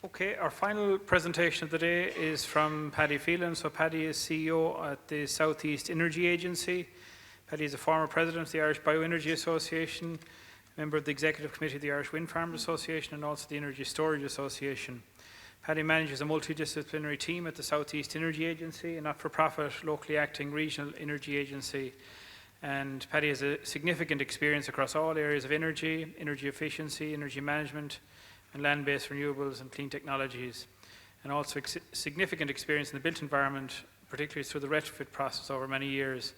Okay, our final presentation of the day is from Paddy Phelan. So Paddy is CEO at the South East Energy Agency. Paddy is a former president of the Irish Bioenergy Association, member of the Executive Committee of the Irish Wind Farmers Association and also the Energy Storage Association. Paddy manages a multidisciplinary team at the South East Energy Agency, a not-for-profit, locally acting regional energy agency. And Paddy has a significant experience across all areas of energy, energy efficiency, energy management, and land-based renewables and clean technologies, and also significant experience in the built environment, particularly through the retrofit process over many years.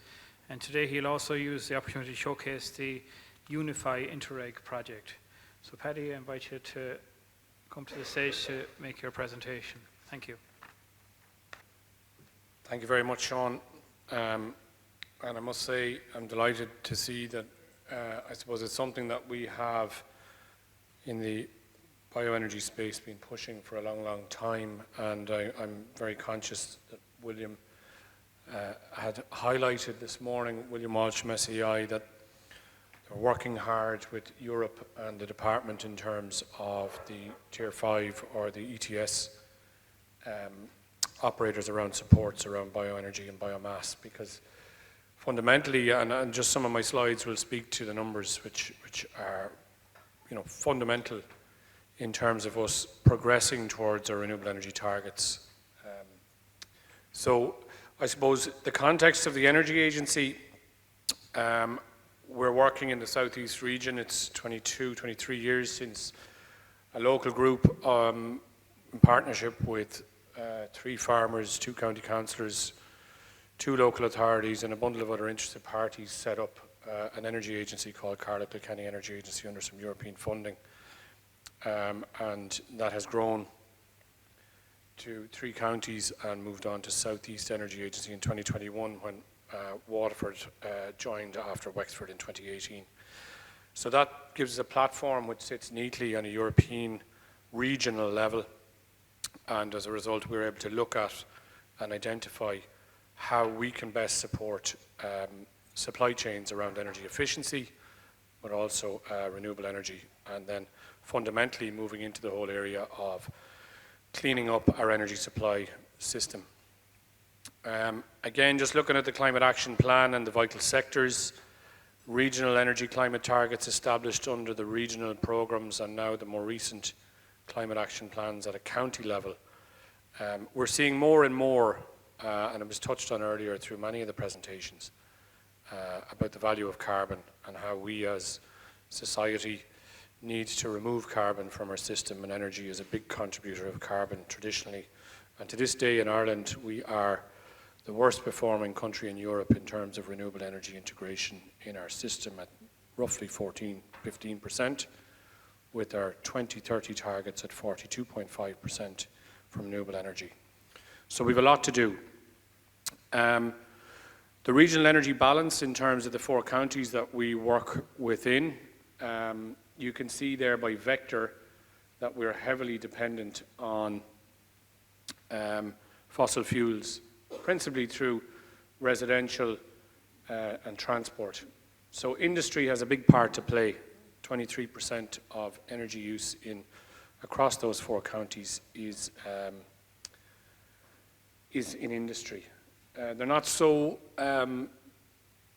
And today he'll also use the opportunity to showcase the Unify Interreg project. So Paddy, I invite you to come to the stage to make your presentation. Thank you. Thank you very much, Sean. And I must say I'm delighted to see that I suppose it's something that we have in the bioenergy space been pushing for a long time, and I'm very conscious that William had highlighted this morning, William Walsh from SEI, that they're working hard with Europe and the department in terms of the Tier 5 or the ETS operators around supports around bioenergy and biomass, because fundamentally, and just some of my slides will speak to the numbers which are fundamental in terms of us progressing towards our renewable energy targets. So I suppose the context of the Energy Agency, we're working in the Southeast region. It's 23 years since a local group in partnership with 3 farmers, 2 county councillors, 2 local authorities and a bundle of other interested parties set up an energy agency called Kilkenny Energy Agency under some European funding. And that has grown to 3 counties and moved on to South East Energy Agency in 2021 when Waterford joined after Wexford in 2018. So that gives us a platform which sits neatly on a European regional level, and as a result we're able to look at and identify how we can best support supply chains around energy efficiency, but also renewable energy, and then fundamentally moving into the whole area of cleaning up our energy supply system. Again, just looking at the Climate Action Plan and the vital sectors, regional energy climate targets established under the regional programmes and now the more recent Climate Action Plans at a county level. We're seeing more and more, and it was touched on earlier through many of the presentations, about the value of carbon and how we as society need to remove carbon from our system, and energy is a big contributor of carbon traditionally. And to this day in Ireland we are the worst performing country in Europe in terms of renewable energy integration in our system at roughly 15%, with our 2030 targets at 42.5% from renewable energy. So we have a lot to do. The regional energy balance in terms of the 4 counties that we work within, you can see there by vector that we're heavily dependent on fossil fuels, principally through residential and transport. So industry has a big part to play. 23% of energy use across those 4 counties is in industry. They're not so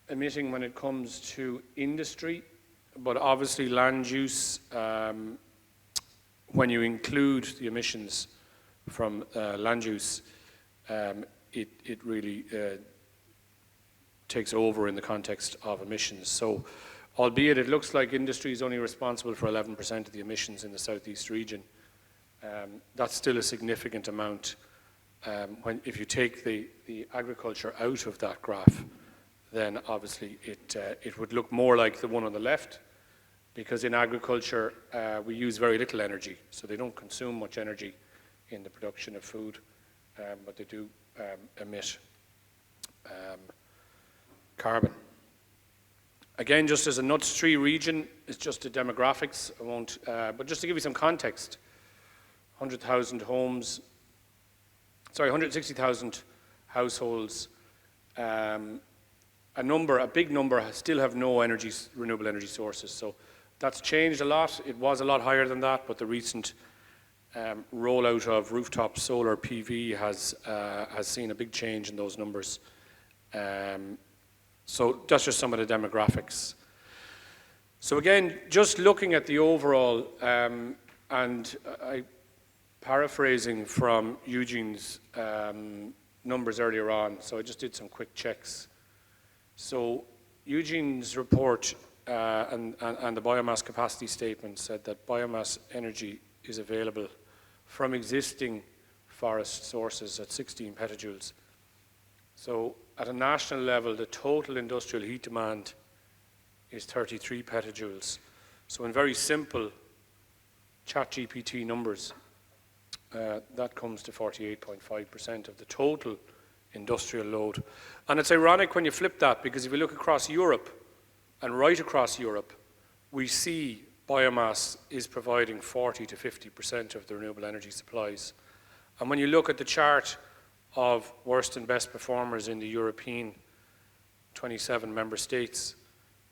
emitting when it comes to industry, but obviously land use, when you include the emissions from land use, it really takes over in the context of emissions. So albeit it looks like industry is only responsible for 11% of the emissions in the Southeast region, that's still a significant amount. If you take the agriculture out of that graph, then obviously it would look more like the one on the left, because in agriculture we use very little energy, so they don't consume much energy in the production of food, but they do emit carbon. Again, just as a nuts tree region, it's just the demographics. I won't, but just to give you some context, 100,000 homes, sorry, 160,000 households. A big number still have no renewable energy sources. So that's changed a lot. It was a lot higher than that, but the recent rollout of rooftop solar PV has seen a big change in those numbers. So that's just some of the demographics. So again, just looking at the overall, and paraphrasing from Eugene's numbers earlier on, so I just did some quick checks. So Eugene's report and the biomass capacity statement said that biomass energy is available from existing forest sources at 16 petajoules. So at a national level, the total industrial heat demand is 33 petajoules. So in very simple ChatGPT numbers, that comes to 48.5% of the total industrial load. And it's ironic when you flip that, because if you look across Europe, and right across Europe, we see biomass is providing 40 to 50% of the renewable energy supplies. And when you look at the chart of worst and best performers in the European 27 member states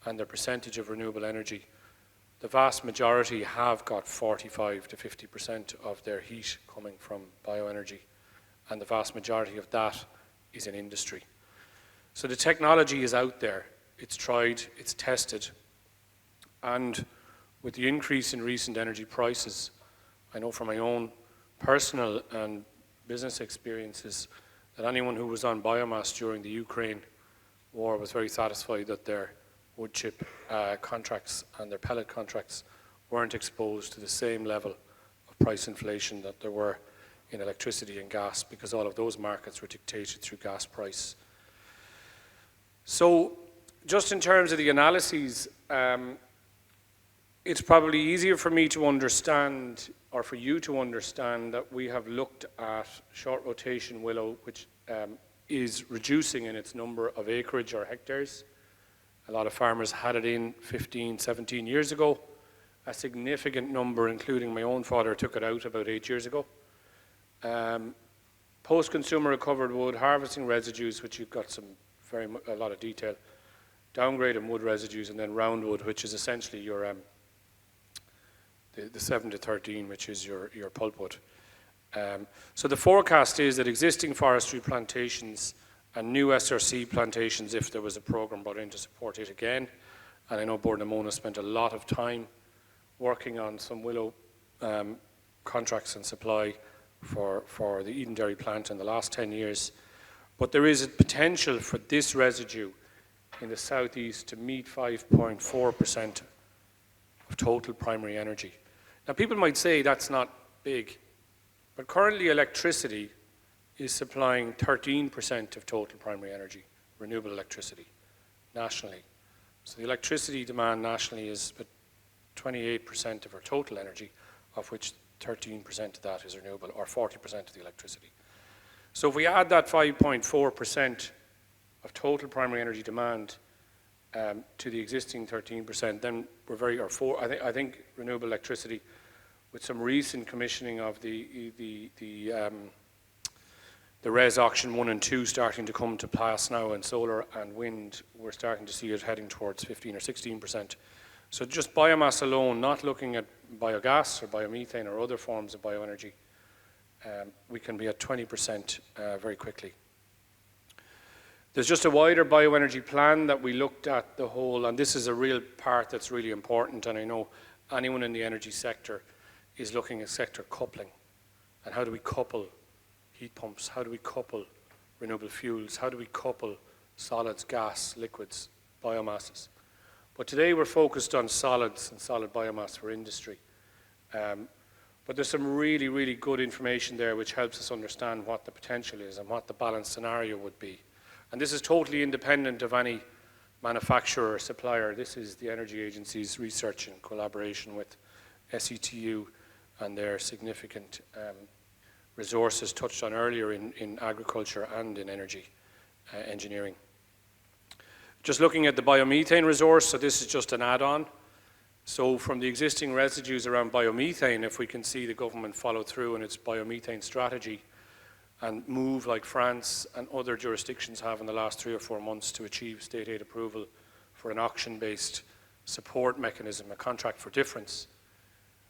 and their percentage of renewable energy, the vast majority have got 45 to 50% of their heat coming from bioenergy, and the vast majority of that is in industry. So the technology is out there, it's tried, it's tested, and with the increase in recent energy prices, I know from my own personal and business experiences that anyone who was on biomass during the Ukraine war was very satisfied that their wood chip contracts and their pellet contracts weren't exposed to the same level of price inflation that there were in electricity and gas, because all of those markets were dictated through gas price. So just in terms of the analyses, it's probably easier for me to understand, or for you to understand, that we have looked at short rotation willow, which is reducing in its number of acreage or hectares. A lot of farmers had it in 15, 17 years ago. A significant number, including my own father, took it out about 8 years ago. Post-consumer recovered wood, harvesting residues, which you've got a lot of detail, downgraded wood residues, and then roundwood, which is essentially your the 7 to 13, which is your pulpwood. So the forecast is that existing forestry plantations and new SRC plantations, if there was a program brought in to support it again, and I know Bord na Móna spent a lot of time working on some willow contracts and supply for the Eden Dairy plant in the last 10 years. But there is a potential for this residue in the southeast to meet 5.4% of total primary energy. Now people might say that's not big, but currently electricity is supplying 13% of total primary energy, renewable electricity, nationally. So the electricity demand nationally is 28% of our total energy, of which 13% of that is renewable, or 40% of the electricity. So if we add that 5.4% of total primary energy demand to the existing 13%, then we're I think renewable electricity, with some recent commissioning of the RES auction 1 and 2 starting to come to pass now, and solar and wind, we're starting to see it heading towards 15 or 16%. So just biomass alone, not looking at biogas or biomethane or other forms of bioenergy, we can be at 20% very quickly. There's just a wider bioenergy plan that we looked at the whole, and this is a real part that's really important, and I know anyone in the energy sector is looking at sector coupling. And how do we couple heat pumps? How do we couple renewable fuels? How do we couple solids, gas, liquids, biomasses? But today we're focused on solids and solid biomass for industry. But there's some really, really good information there which helps us understand what the potential is and what the balanced scenario would be. And this is totally independent of any manufacturer or supplier. This is the Energy Agency's research in collaboration with SETU and their significant resources touched on earlier in agriculture and in energy engineering. Just looking at the biomethane resource, so this is just an add-on. So from the existing residues around biomethane, if we can see the government follow through in its biomethane strategy and move like France and other jurisdictions have in the last 3 or 4 months to achieve state aid approval for an auction-based support mechanism, a contract for difference,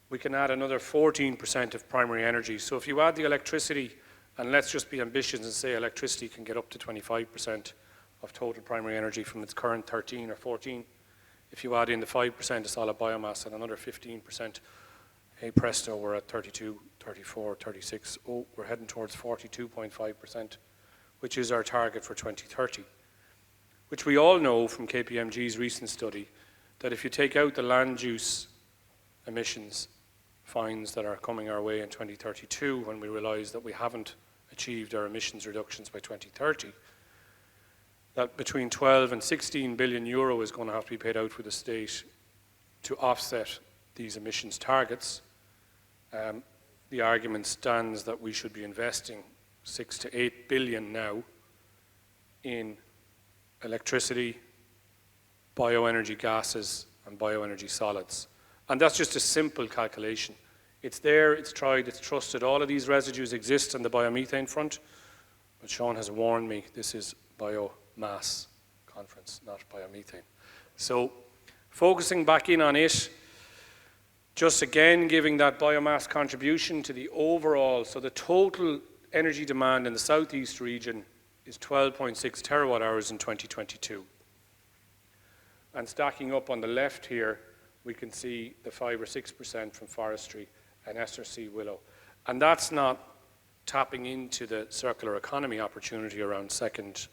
we can add another 14% of primary energy. So if you add the electricity, and let's just be ambitious and say electricity can get up to 25% of total primary energy from its current 13 or 14. If you add in the 5% of solid biomass and another 15%, hey presto, we're at 32, 34, 36. Oh, we're heading towards 42.5%, which is our target for 2030. Which we all know from KPMG's recent study that if you take out the land use emissions fines that are coming our way in 2032, when we realise that we haven't achieved our emissions reductions by 2030, that between 12 and 16 billion euro is going to have to be paid out for the state to offset these emissions targets. The argument stands that we should be investing 6 to 8 billion now in electricity, bioenergy gases, and bioenergy solids. And that's just a simple calculation. It's there, it's tried, it's trusted. All of these residues exist on the biomethane front, but Sean has warned me this is Biomass conference, not biomethane. So focusing back in on it, just again giving that biomass contribution to the overall, so the total energy demand in the southeast region is 12.6 terawatt hours in 2022. And stacking up on the left here, we can see the 5 or 6% from forestry and SRC willow. And that's not tapping into the circular economy opportunity around second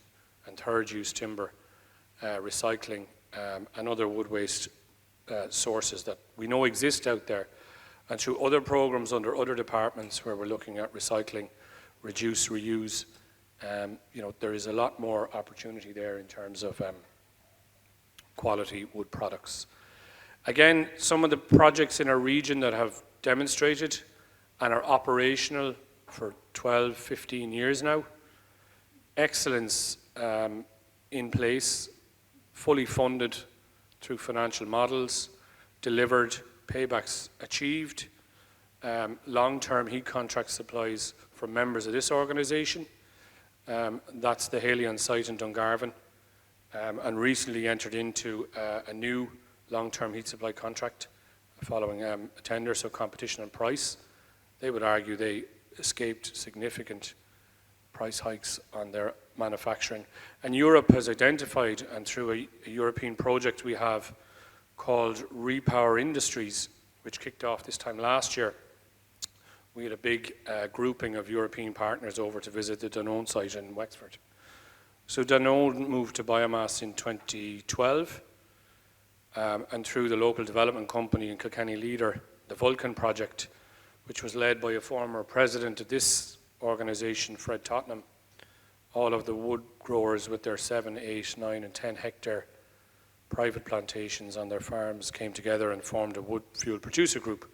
and third use timber, recycling, and other wood waste sources that we know exist out there. And through other programs under other departments where we're looking at recycling, reduce, reuse, you know, there is a lot more opportunity there in terms of quality wood products. Again, some of the projects in our region that have demonstrated and are operational for 12, 15 years now, excellence in place, fully funded through financial models, delivered, paybacks achieved, long-term heat contract supplies for members of this organisation. That's the Halion site in Dungarvan, and recently entered into a new long-term heat supply contract following a tender, so competition on price. They would argue they escaped significant price hikes on their manufacturing. And Europe has identified, and through a European project we have called Repower Industries, which kicked off this time last year, we had a big grouping of European partners over to visit the Danone site in Wexford. So Danone moved to biomass in 2012, and through the local development company in Kilkenny Leader, the Vulcan project, which was led by a former president of this organisation, Fred Tottenham, all of the wood growers with their 7, 8, 9 and 10 hectare private plantations on their farms came together and formed a wood fuel producer group,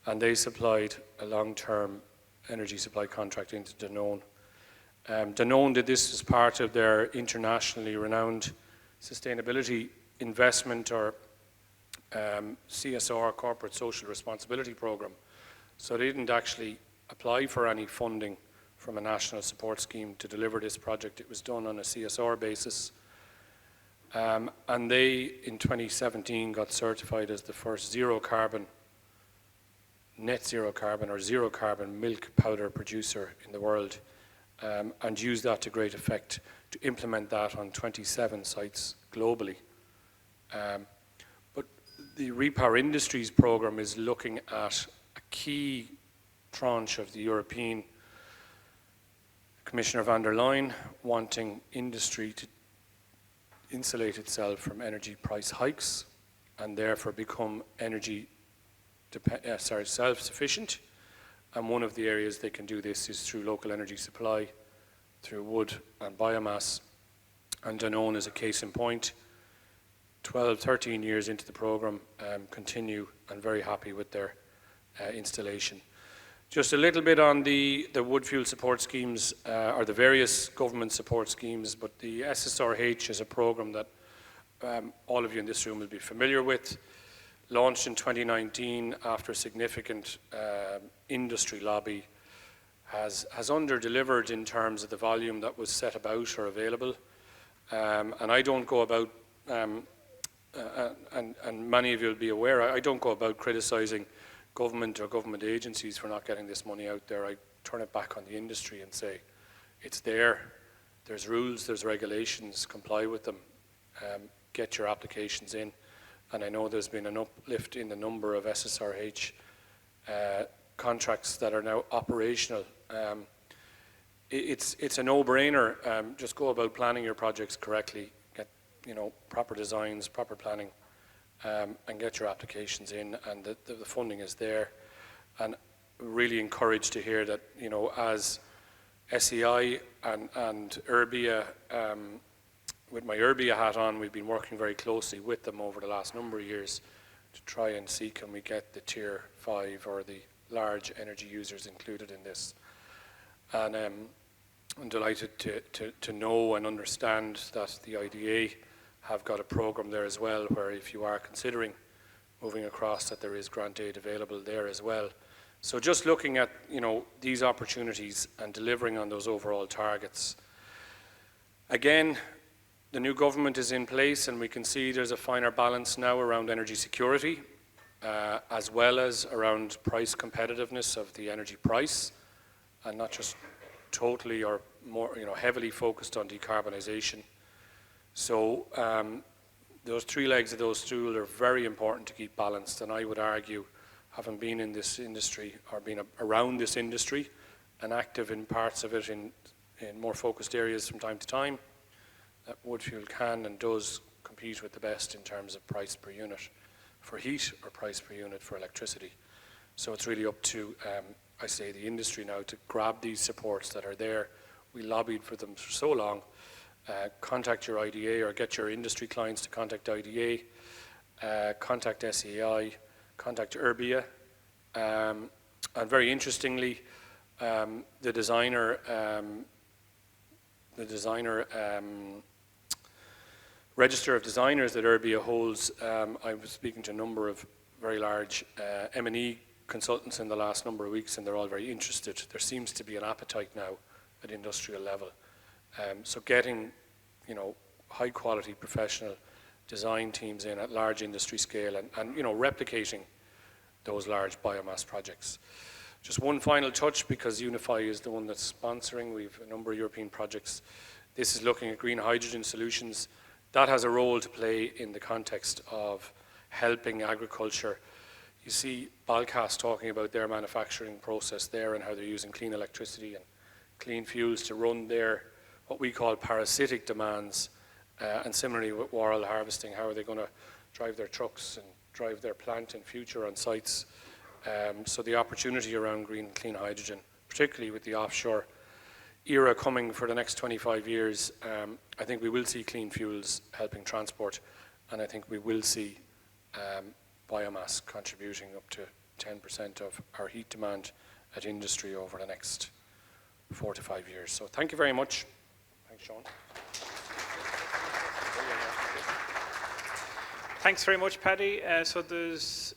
and they supplied a long-term energy supply contract into Danone. Danone did this as part of their internationally renowned sustainability investment, or CSR, corporate social responsibility program. So they didn't actually apply for any funding from a national support scheme to deliver this project. It was done on a CSR basis. And they, in 2017, got certified as the first zero carbon, net zero carbon or zero carbon milk powder producer in the world, and used that to great effect to implement that on 27 sites globally. But the Repower Industries program is looking at a key tranche of the European Commissioner van der Leyen wanting industry to insulate itself from energy price hikes and therefore become energy self-sufficient. And one of the areas they can do this is through local energy supply, through wood and biomass. And Danone is a case in point. 12, 13 years into the program, continue and very happy with their installation. Just a little bit on the wood fuel support schemes, or the various government support schemes, but the SSRH is a program that all of you in this room will be familiar with. Launched in 2019 after a significant industry lobby, has under-delivered in terms of the volume that was set about or available. And I don't go about, and many of you will be aware, I don't go about criticising government or government agencies for not getting this money out there. I turn it back on the industry and say, it's there. There's rules, there's regulations, comply with them. Get your applications in. And I know there's been an uplift in the number of SSRH contracts that are now operational. It's a no-brainer. Just go about planning your projects correctly. Get proper designs, proper planning, and get your applications in. And the funding is there. And really encouraged to hear that as SEI and IrBEA, with my IrBEA hat on, we've been working very closely with them over the last number of years to try and see can we get the Tier 5 or the large energy users included in this. And I'm delighted to know and understand that the IDA have got a program there as well, where if you are considering moving across, that there is grant aid available there as well. So just looking at these opportunities and delivering on those overall targets. Again, the new government is in place, and we can see there's a finer balance now around energy security, as well as around price competitiveness of the energy price, and not just totally or more heavily focused on decarbonisation. So those three legs of those stool are very important to keep balanced, and I would argue, having been in this industry or been around this industry and active in parts of it in more focused areas from time to time, that Woodfuel can and does compete with the best in terms of price per unit for heat or price per unit for electricity. So it's really up to, I say, the industry now to grab these supports that are there. We lobbied for them for so long. Contact your IDA or get your industry clients to contact IDA, contact SEI, contact IrBEA. And very interestingly, the designer register of designers that IrBEA holds, I was speaking to a number of very large M&E consultants in the last number of weeks, and they're all very interested. There seems to be an appetite now at industrial level. So getting, high quality professional design teams in at large industry scale and replicating those large biomass projects. Just one final touch, because Unify is the one that's sponsoring. We've a number of European projects. This is looking at green hydrogen solutions. That has a role to play in the context of helping agriculture. You see Balcas talking about their manufacturing process there and how they're using clean electricity and clean fuels to run their, what we call parasitic demands. And similarly with oil harvesting, how are they going to drive their trucks and drive their plant in future on sites. So the opportunity around green and clean hydrogen, particularly with the offshore era coming for the next 25 years, I think we will see clean fuels helping transport, and I think we will see biomass contributing up to 10% of our heat demand at industry over the next 4 to 5 years. So thank you very much. Thanks, Sean. Thanks very much, Paddy. So there's